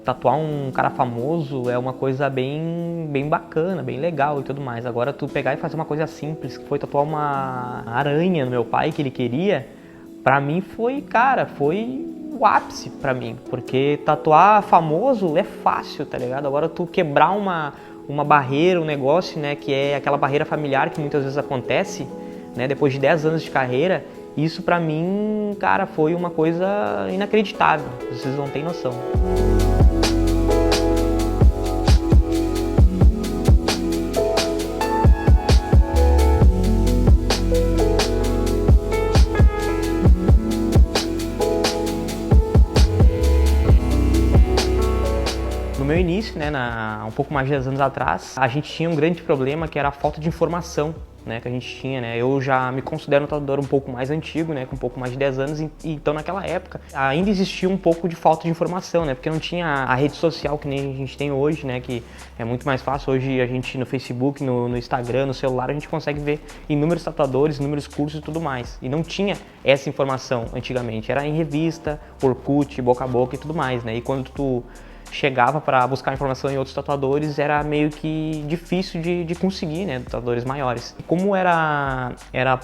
tatuar um cara famoso é uma coisa bem bacana, bem legal e tudo mais. Agora tu pegar e fazer uma coisa simples, que foi tatuar uma aranha no meu pai que ele queria, pra mim foi, cara, foi o ápice pra mim. Porque tatuar famoso é fácil, tá ligado? Agora tu quebrar uma barreira, um negócio, né, que é aquela barreira familiar que muitas vezes acontece, né, depois de 10 anos de carreira, isso pra mim, cara, foi uma coisa inacreditável, vocês não têm noção. No meu início, né, um pouco mais de 10 anos atrás, a gente tinha um grande problema que era a falta de informação, né, que a gente tinha, né. Eu já me considero um tatuador um pouco mais antigo, né, com um pouco mais de 10 anos, e então naquela época ainda existia um pouco de falta de informação, né, porque não tinha a rede social que nem a gente tem hoje, né, que é muito mais fácil. Hoje a gente no Facebook, no Instagram, no celular, a gente consegue ver inúmeros tatuadores, inúmeros cursos e tudo mais. E não tinha essa informação antigamente, era em revista, Orkut, boca a boca e tudo mais, né, e quando tu chegava para buscar informação em outros tatuadores, era meio que difícil de conseguir, né, tatuadores maiores. E como era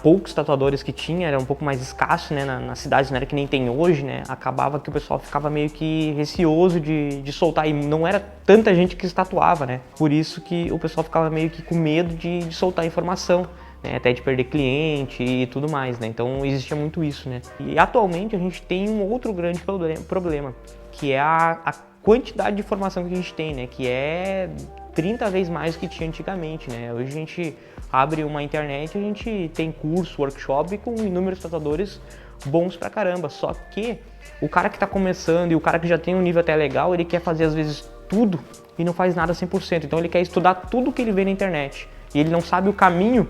poucos tatuadores que tinha, era um pouco mais escasso, né, nas cidades, não era que nem tem hoje, né, acabava que o pessoal ficava meio que receoso de soltar, e não era tanta gente que se tatuava, né, por isso que o pessoal ficava meio que com medo de soltar informação, né, até de perder cliente e tudo mais, né, então existia muito isso, né. E atualmente a gente tem um outro grande problema, que é a quantidade de informação que a gente tem, né, que é 30 vezes mais do que tinha antigamente, né. Hoje a gente abre uma internet, a gente tem curso, workshop com inúmeros tatuadores bons pra caramba, só que o cara que tá começando e o cara que já tem um nível até legal, ele quer fazer às vezes tudo e não faz nada 100%, então ele quer estudar tudo que ele vê na internet e ele não sabe o caminho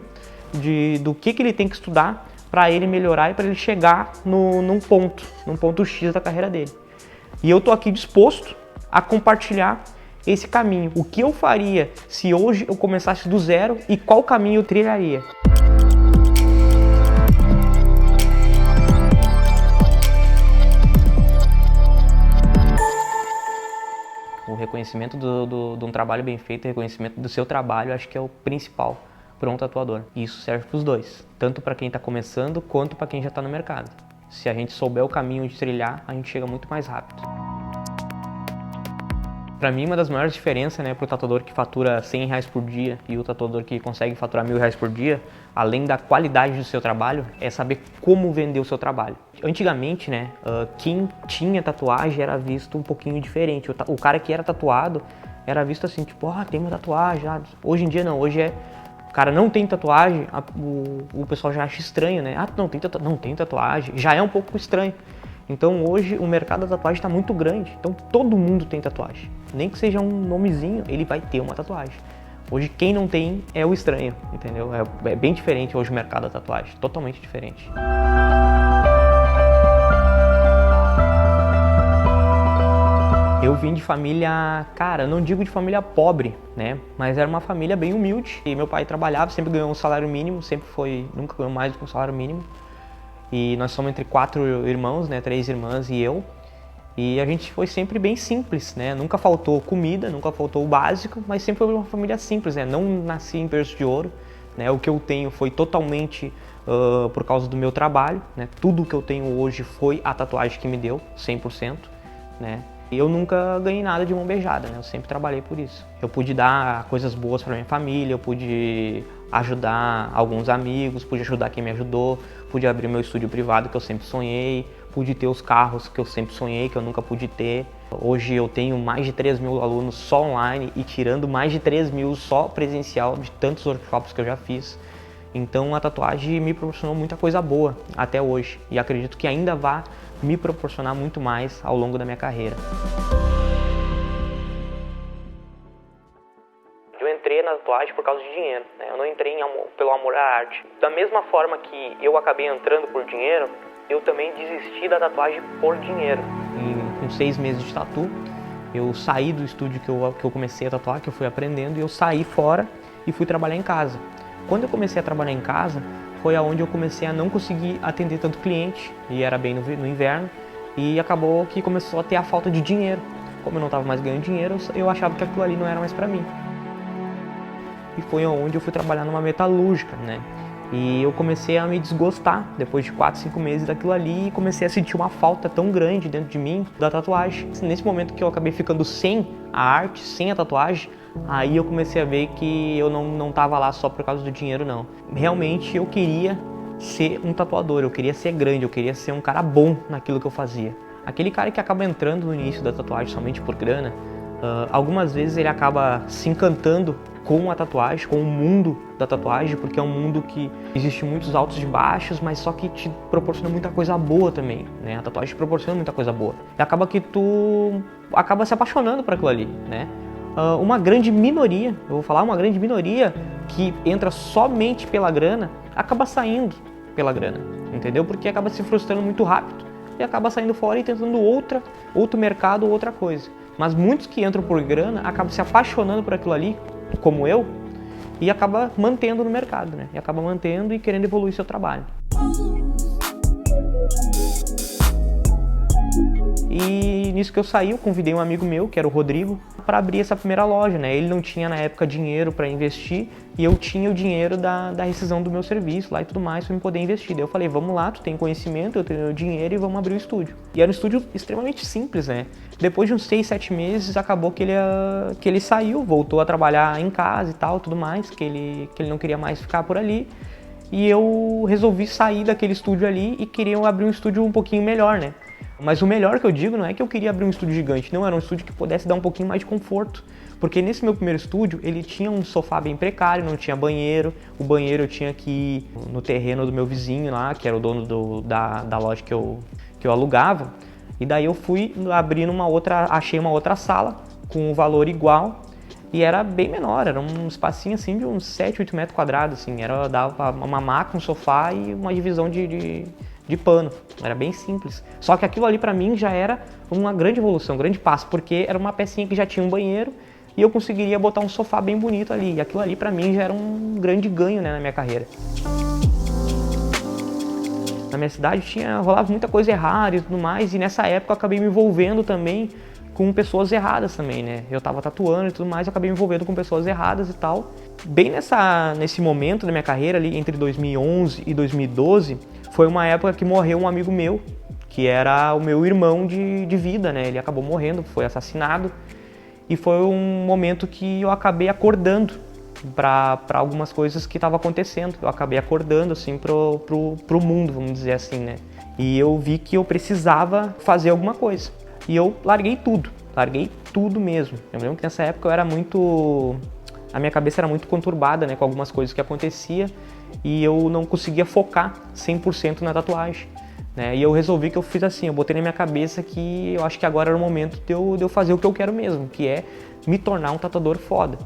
do que ele tem que estudar para ele melhorar e para ele chegar num ponto X da carreira dele. E eu tô aqui disposto a compartilhar esse caminho. O que eu faria se hoje eu começasse do zero e qual caminho eu trilharia. O reconhecimento de um trabalho bem feito, o reconhecimento do seu trabalho, acho que é o principal para um tatuador. E isso serve para os dois, tanto para quem está começando quanto para quem já está no mercado. Se a gente souber o caminho de trilhar, a gente chega muito mais rápido. Para mim, uma das maiores diferenças, né, para o tatuador que fatura R$100 por dia e o tatuador que consegue faturar R$1.000 por dia, além da qualidade do seu trabalho, é saber como vender o seu trabalho. Antigamente, né, quem tinha tatuagem era visto um pouquinho diferente. O cara que era tatuado era visto assim, tipo, tem uma tatuagem. Hoje em dia não, hoje o cara não tem tatuagem, o pessoal já acha estranho, né? Não tem tatuagem, já é um pouco estranho. Então hoje o mercado da tatuagem está muito grande, então todo mundo tem tatuagem. Nem que seja um nomezinho, ele vai ter uma tatuagem. Hoje quem não tem é o estranho, entendeu? É bem diferente hoje o mercado da tatuagem, totalmente diferente. Eu vim de família, cara, não digo de família pobre, né? Mas era uma família bem humilde. E meu pai trabalhava, sempre ganhou um salário mínimo, nunca ganhou mais do que um salário mínimo. E nós somos entre 4 irmãos, né, 3 irmãs e eu. E a gente foi sempre bem simples, né? Nunca faltou comida, nunca faltou o básico, mas sempre foi uma família simples, né? Não nasci em berço de ouro, né? O que eu tenho foi totalmente por causa do meu trabalho, né? Tudo que eu tenho hoje foi a tatuagem que me deu, 100%, né? E eu nunca ganhei nada de mão beijada, né? Eu sempre trabalhei por isso. Eu pude dar coisas boas para minha família, eu pude ajudar alguns amigos, pude ajudar quem me ajudou, pude abrir meu estúdio privado que eu sempre sonhei, pude ter os carros que eu sempre sonhei, que eu nunca pude ter. Hoje eu tenho mais de 3.000 alunos só online e tirando mais de 3.000 só presencial de tantos workshops que eu já fiz. Então a tatuagem me proporcionou muita coisa boa até hoje e acredito que ainda vai me proporcionar muito mais ao longo da minha carreira. Eu entrei na tatuagem por causa de dinheiro, né? Eu não entrei pelo amor à arte. Da mesma forma que eu acabei entrando por dinheiro, eu também desisti da tatuagem por dinheiro. E com 6 meses de tatu, eu saí do estúdio que eu comecei a tatuar, que eu fui aprendendo, e eu saí fora e fui trabalhar em casa. Quando eu comecei a trabalhar em casa, foi aonde eu comecei a não conseguir atender tanto cliente, e era bem no inverno, e acabou que começou a ter a falta de dinheiro. como eu não estava mais ganhando dinheiro, eu achava que aquilo ali não era mais para mim. E foi onde eu fui trabalhar numa metalúrgica, né? E eu comecei a me desgostar depois de 4, 5 meses daquilo ali e comecei a sentir uma falta tão grande dentro de mim da tatuagem. Nesse momento que eu acabei ficando sem a arte, sem a tatuagem, aí eu comecei a ver que eu não estava lá só por causa do dinheiro, não. Realmente eu queria ser um tatuador, eu queria ser grande, eu queria ser um cara bom naquilo que eu fazia. Aquele cara que acaba entrando no início da tatuagem somente por grana, algumas vezes ele acaba se encantando com a tatuagem, com o mundo da tatuagem, porque é um mundo que existe muitos altos e baixos, mas só que te proporciona muita coisa boa também, né? A tatuagem te proporciona muita coisa boa. E acaba que tu acaba se apaixonando por aquilo ali, né? Uma grande minoria, eu vou falar, uma grande minoria que entra somente pela grana, acaba saindo pela grana, entendeu? Porque acaba se frustrando muito rápido e acaba saindo fora e tentando outro mercado ou outra coisa. Mas muitos que entram por grana acabam se apaixonando por aquilo ali, como eu, e acaba mantendo no mercado, né? E acaba mantendo e querendo evoluir seu trabalho. E nisso que eu saí, eu convidei um amigo meu, que era o Rodrigo, para abrir essa primeira loja, né? Ele não tinha na época dinheiro para investir e eu tinha o dinheiro da rescisão do meu serviço lá e tudo mais para eu poder investir. Daí eu falei, vamos lá, tu tem conhecimento, eu tenho dinheiro e vamos abrir o estúdio. E era um estúdio extremamente simples, né? Depois de uns 6, 7 meses, acabou que ele saiu, voltou a trabalhar em casa e tal, tudo mais, que ele não queria mais ficar por ali. E eu resolvi sair daquele estúdio ali e queria abrir um estúdio um pouquinho melhor, né? Mas o melhor que eu digo não é que eu queria abrir um estúdio gigante, não, era um estúdio que pudesse dar um pouquinho mais de conforto. Porque nesse meu primeiro estúdio, ele tinha um sofá bem precário, não tinha banheiro. O banheiro eu tinha que ir no terreno do meu vizinho lá, que era o dono da loja que eu alugava. E daí eu fui abrir achei uma outra sala com um valor igual e era bem menor, era um espacinho assim de uns 7, 8 metros quadrados, assim. Dava uma maca, um sofá e uma divisão de pano, era bem simples. Só que aquilo ali pra mim já era uma grande evolução, um grande passo, porque era uma pecinha que já tinha um banheiro e eu conseguiria botar um sofá bem bonito ali. E aquilo ali pra mim já era um grande ganho, né, na minha carreira. Na minha cidade rolava muita coisa errada e tudo mais, e nessa época eu acabei me envolvendo também com pessoas erradas também, né? Eu tava tatuando e tudo mais, eu acabei me envolvendo com pessoas erradas e tal. Bem nesse momento da minha carreira ali, entre 2011 e 2012, foi uma época que morreu um amigo meu, que era o meu irmão de vida, né? Ele acabou morrendo, foi assassinado. E foi um momento que eu acabei acordando para algumas coisas que estavam acontecendo. Eu acabei acordando, assim, pro mundo, vamos dizer assim, né? E eu vi que eu precisava fazer alguma coisa. E eu larguei tudo mesmo. Eu lembro que nessa época a minha cabeça era muito conturbada, né, com algumas coisas que acontecia e eu não conseguia focar 100% na tatuagem, né? E eu resolvi que eu fiz assim, eu botei na minha cabeça que eu acho que agora era o momento de eu fazer o que eu quero mesmo, que é me tornar um tatuador foda.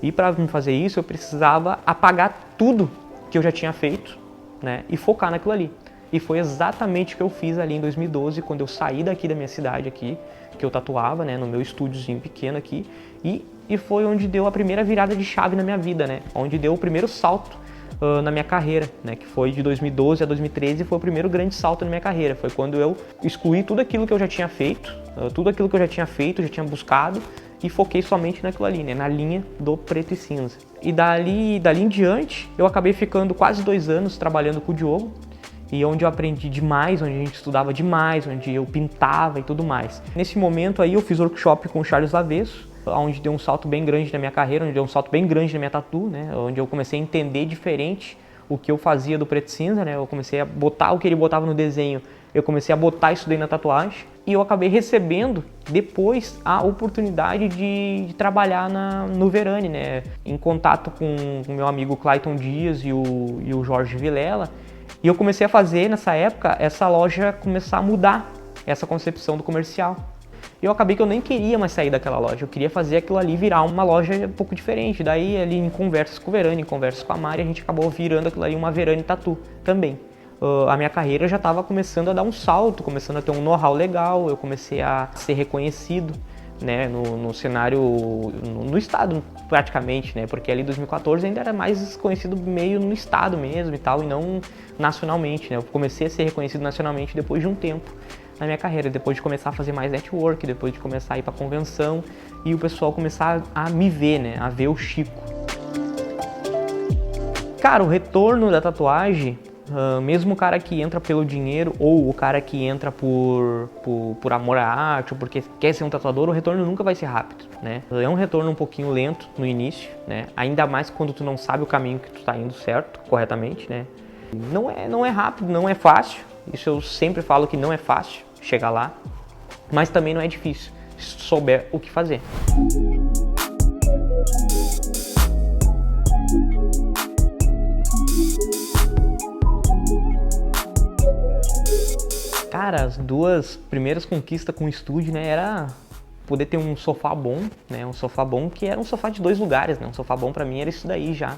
E para me fazer isso, eu precisava apagar tudo que eu já tinha feito, né, e focar naquilo ali. E foi exatamente o que eu fiz ali em 2012, quando eu saí daqui da minha cidade aqui, que eu tatuava, né, no meu estúdiozinho pequeno aqui, e foi onde deu a primeira virada de chave na minha vida, né, onde deu o primeiro salto na minha carreira, né, que foi de 2012 a 2013, foi o primeiro grande salto na minha carreira. Foi quando eu excluí tudo aquilo que eu já tinha feito, já tinha buscado, e foquei somente naquilo ali, né, na linha do preto e cinza. E dali em diante, eu acabei ficando quase 2 anos trabalhando com o Diogo, e onde eu aprendi demais, onde a gente estudava demais, onde eu pintava e tudo mais. Nesse momento aí eu fiz workshop com o Charles Lavesso, onde deu um salto bem grande na minha carreira, onde deu um salto bem grande na minha tatu, né? Onde eu comecei a entender diferente o que eu fazia do preto e cinza, né? Eu comecei a botar o que ele botava no desenho, eu comecei a botar isso daí na tatuagem, e eu acabei recebendo depois a oportunidade de trabalhar no Verani, né? Em contato com o meu amigo Clayton Dias e o Jorge Vilela. E eu comecei a fazer, nessa época, essa loja começar a mudar essa concepção do comercial. E eu acabei que eu nem queria mais sair daquela loja, eu queria fazer aquilo ali virar uma loja um pouco diferente. Daí, ali em conversas com o Verani, em conversas com a Mari, a gente acabou virando aquilo ali uma Verani Tatu também. A minha carreira já estava começando a dar um salto, começando a ter um know-how legal, eu comecei a ser reconhecido, né, no cenário, no estado praticamente, né, porque ali em 2014 ainda era mais conhecido meio no estado mesmo e tal, e não nacionalmente, né, eu comecei a ser reconhecido nacionalmente depois de um tempo, na minha carreira, depois de começar a fazer mais network, depois de começar a ir pra convenção e o pessoal começar a me ver, né, a ver o Chico. Cara, o retorno da tatuagem, mesmo o cara que entra pelo dinheiro ou o cara que entra por amor à arte ou porque quer ser um tatuador, o retorno nunca vai ser rápido, né? É um retorno um pouquinho lento no início, né? Ainda mais quando tu não sabe o caminho que tu tá indo certo, corretamente, né? Não é rápido, não é fácil, isso eu sempre falo que não é fácil chegar lá, mas também não é difícil, se tu souber o que fazer. Cara, as duas primeiras conquistas com o estúdio, né, era poder ter um sofá bom, né, um sofá bom que era um sofá de 2 lugares, né, um sofá bom pra mim era isso daí já.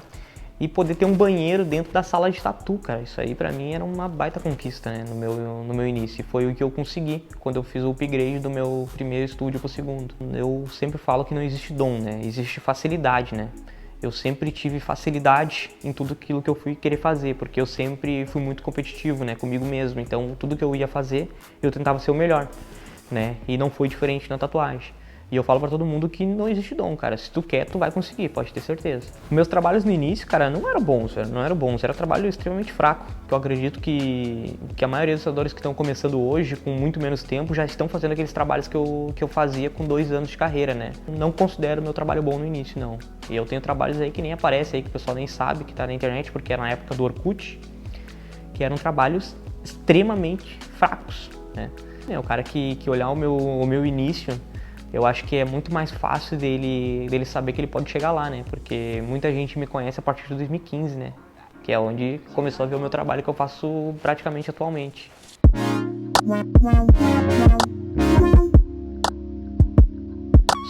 E poder ter um banheiro dentro da sala de tatu, cara, isso aí pra mim era uma baita conquista, né, no meu início. E foi o que eu consegui quando eu fiz o upgrade do meu primeiro estúdio pro segundo. Eu sempre falo que não existe dom, né, existe facilidade, né. Eu sempre tive facilidade em tudo aquilo que eu fui querer fazer, porque eu sempre fui muito competitivo, né, comigo mesmo. Então, tudo que eu ia fazer, eu tentava ser o melhor, né? E não foi diferente na tatuagem. E eu falo pra todo mundo que não existe dom, cara. Se tu quer, tu vai conseguir, pode ter certeza. Meus trabalhos no início, cara, não eram bons, era trabalho extremamente fraco. Eu acredito que a maioria dos tatuadores que estão começando hoje, com muito menos tempo, já estão fazendo aqueles trabalhos que eu fazia com 2 anos de carreira, né? Não considero meu trabalho bom no início, não. E eu tenho trabalhos aí que nem aparecem aí, que o pessoal nem sabe, que tá na internet, porque era na época do Orkut, que eram trabalhos extremamente fracos, né? O cara que olhar o meu início, eu acho que é muito mais fácil dele saber que ele pode chegar lá, né? Porque muita gente me conhece a partir de 2015, né? Que é onde começou a ver o meu trabalho que eu faço praticamente atualmente.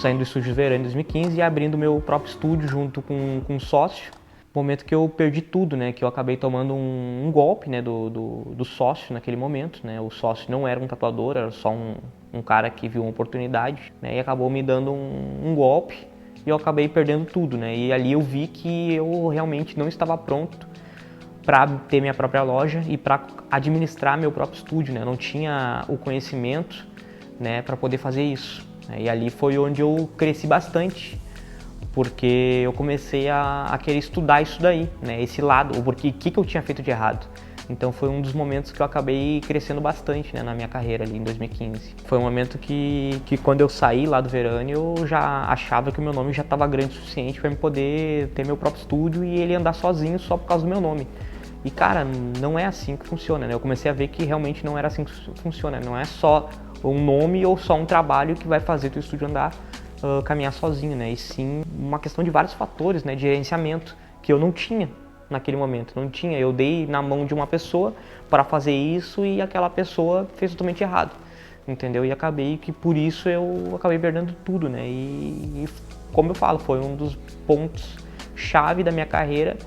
Saindo do estúdio Verano em 2015 e abrindo meu próprio estúdio junto com um sócio. Momento que eu perdi tudo, né? Que eu acabei tomando um golpe, né? Do sócio naquele momento, né? O sócio não era um tatuador, era só um cara que viu uma oportunidade, né? E acabou me dando um golpe e eu acabei perdendo tudo, né? E ali eu vi que eu realmente não estava pronto para ter minha própria loja e para administrar meu próprio estúdio, né? Eu não tinha o conhecimento, né? Para poder fazer isso. Né? E ali foi onde eu cresci bastante. Porque eu comecei a querer estudar isso daí, né? Esse lado, o porquê, o que eu tinha feito de errado. Então foi um dos momentos que eu acabei crescendo bastante, né, na minha carreira ali em 2015. Foi um momento que quando eu saí lá do Verano, eu já achava que o meu nome já estava grande o suficiente para eu poder ter meu próprio estúdio e ele andar sozinho só por causa do meu nome. E cara, não é assim que funciona, né? Eu comecei a ver que realmente não era assim que funciona. Não é só um nome ou só um trabalho que vai fazer teu estúdio andar, caminhar sozinho, né? E sim uma questão de vários fatores, né? De gerenciamento que eu não tinha naquele momento, não tinha. Eu dei na mão de uma pessoa para fazer isso e aquela pessoa fez totalmente errado, entendeu? E acabei que por isso eu acabei perdendo tudo, né? E como eu falo, foi um dos pontos chave da minha carreira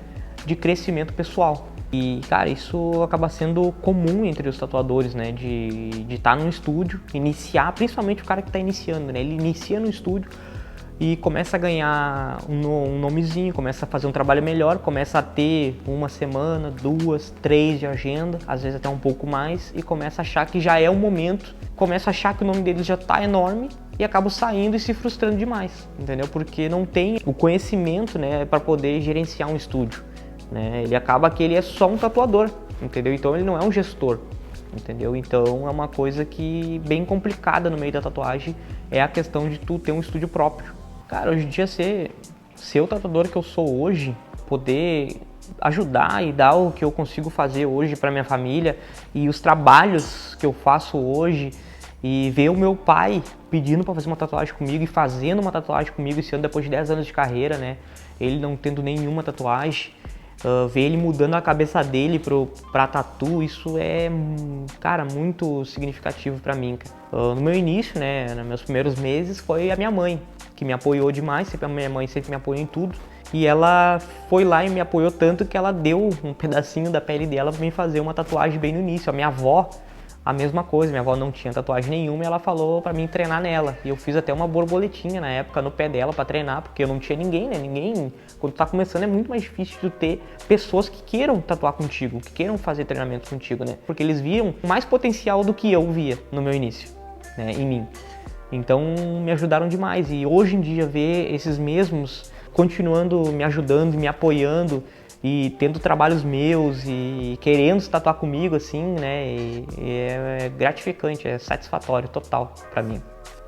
de crescimento pessoal. E, cara, isso acaba sendo comum entre os tatuadores, né, de estar num estúdio, iniciar, principalmente o cara que está iniciando, né, ele inicia no estúdio e começa a ganhar um nomezinho, começa a fazer um trabalho melhor, começa a ter 1 semana, 2, 3 de agenda, às vezes até um pouco mais, e começa a achar que já é o momento, começa a achar que o nome deles já está enorme e acaba saindo e se frustrando demais, entendeu? Porque não tem o conhecimento, né, para poder gerenciar um estúdio. Né? Ele acaba que ele é só um tatuador, entendeu? Então ele não é um gestor, entendeu? Então é uma coisa que bem complicada no meio da tatuagem é a questão de tu ter um estúdio próprio. Cara, hoje em dia ser o tatuador que eu sou hoje, poder ajudar e dar o que eu consigo fazer hoje para minha família e os trabalhos que eu faço hoje e ver o meu pai pedindo para fazer uma tatuagem comigo e fazendo uma tatuagem comigo esse ano depois de 10 anos de carreira, né? Ele não tendo nenhuma tatuagem. Ver ele mudando a cabeça dele pra tatu, isso é, cara, muito significativo pra mim. No meu início, né, nos meus primeiros meses, foi a minha mãe, que me apoiou demais, a minha mãe sempre me apoiou em tudo. E ela foi lá e me apoiou tanto que ela deu um pedacinho da pele dela pra mim fazer uma tatuagem bem no início. A minha avó a mesma coisa, minha avó não tinha tatuagem nenhuma e ela falou pra mim treinar nela. E eu fiz até uma borboletinha na época no pé dela pra treinar, porque eu não tinha ninguém, né? Ninguém, quando tu tá começando é muito mais difícil de ter pessoas que queiram tatuar contigo, que queiram fazer treinamento contigo, né? Porque eles viam mais potencial do que eu via no meu início, né? Em mim. Então me ajudaram demais e hoje em dia ver esses mesmos continuando me ajudando e me apoiando e tendo trabalhos meus e querendo se tatuar comigo, assim, né, e é gratificante, é satisfatório total pra mim.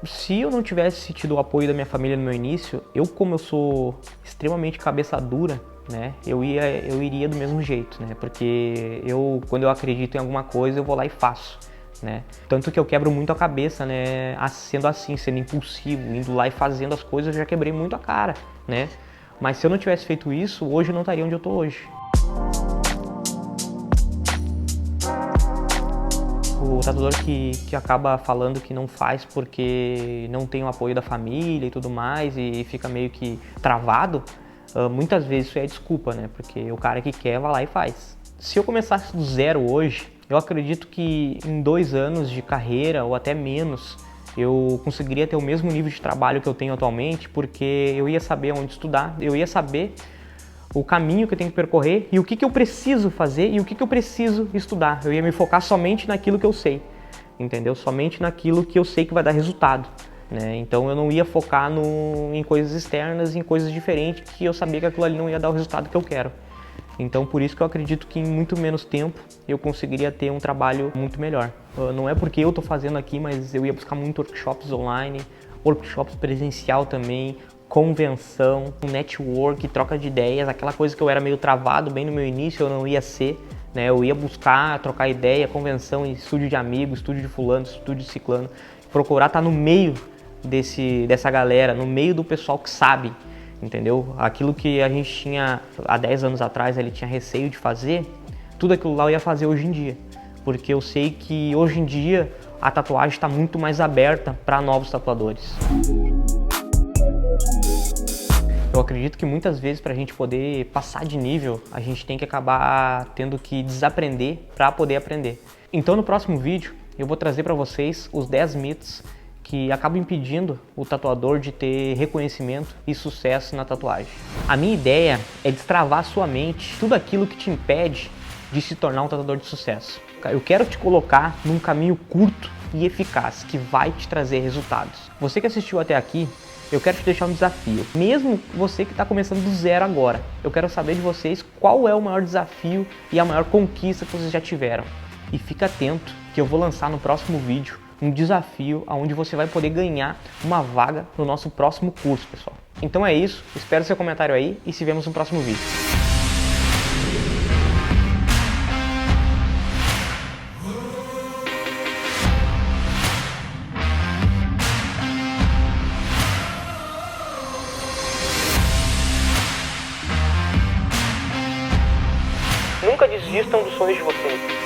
Se eu não tivesse tido o apoio da minha família no meu início, como eu sou extremamente cabeça dura, né, eu iria do mesmo jeito, né, porque quando eu acredito em alguma coisa, eu vou lá e faço, né, tanto que eu quebro muito a cabeça, né, sendo assim, sendo impulsivo, indo lá e fazendo as coisas, eu já quebrei muito a cara, né. Mas se eu não tivesse feito isso, hoje eu não estaria onde eu tô hoje. O tatuador que acaba falando que não faz porque não tem o apoio da família e tudo mais e fica meio que travado, muitas vezes isso é desculpa, né? Porque o cara que quer vai lá e faz. Se eu começasse do zero hoje, eu acredito que em 2 anos de carreira ou até menos, eu conseguiria ter o mesmo nível de trabalho que eu tenho atualmente, porque eu ia saber onde estudar, eu ia saber o caminho que eu tenho que percorrer e o que eu preciso fazer e o que eu preciso estudar. Eu ia me focar somente naquilo que eu sei, entendeu? Somente naquilo que eu sei que vai dar resultado, né? Então eu não ia focar em coisas externas, em coisas diferentes, que eu sabia que aquilo ali não ia dar o resultado que eu quero. Então por isso que eu acredito que em muito menos tempo eu conseguiria ter um trabalho muito melhor. Não é porque eu estou fazendo aqui, mas eu ia buscar muito workshops online, workshops presencial também, convenção, network, troca de ideias, aquela coisa que eu era meio travado bem no meu início, eu não ia ser, né? Eu ia buscar, trocar ideia, convenção, estúdio de amigos, estúdio de fulano, estúdio de ciclano, procurar estar no meio dessa galera, no meio do pessoal que sabe, entendeu? Aquilo que a gente tinha há 10 anos atrás, ele tinha receio de fazer, tudo aquilo lá eu ia fazer hoje em dia, porque eu sei que hoje em dia a tatuagem está muito mais aberta para novos tatuadores. Eu acredito que muitas vezes para a gente poder passar de nível, a gente tem que acabar tendo que desaprender para poder aprender. Então no próximo vídeo eu vou trazer para vocês os 10 mitos que acabam impedindo o tatuador de ter reconhecimento e sucesso na tatuagem. A minha ideia é destravar a sua mente, tudo aquilo que te impede de se tornar um tatuador de sucesso. Eu quero te colocar num caminho curto e eficaz, que vai te trazer resultados. Você que assistiu até aqui, eu quero te deixar um desafio. Mesmo você que está começando do zero agora, eu quero saber de vocês qual é o maior desafio e a maior conquista que vocês já tiveram. E fica atento que eu vou lançar no próximo vídeo um desafio onde você vai poder ganhar uma vaga no nosso próximo curso, pessoal. Então é isso, espero seu comentário aí e se vemos no próximo vídeo. Nunca desistam dos sonhos de vocês.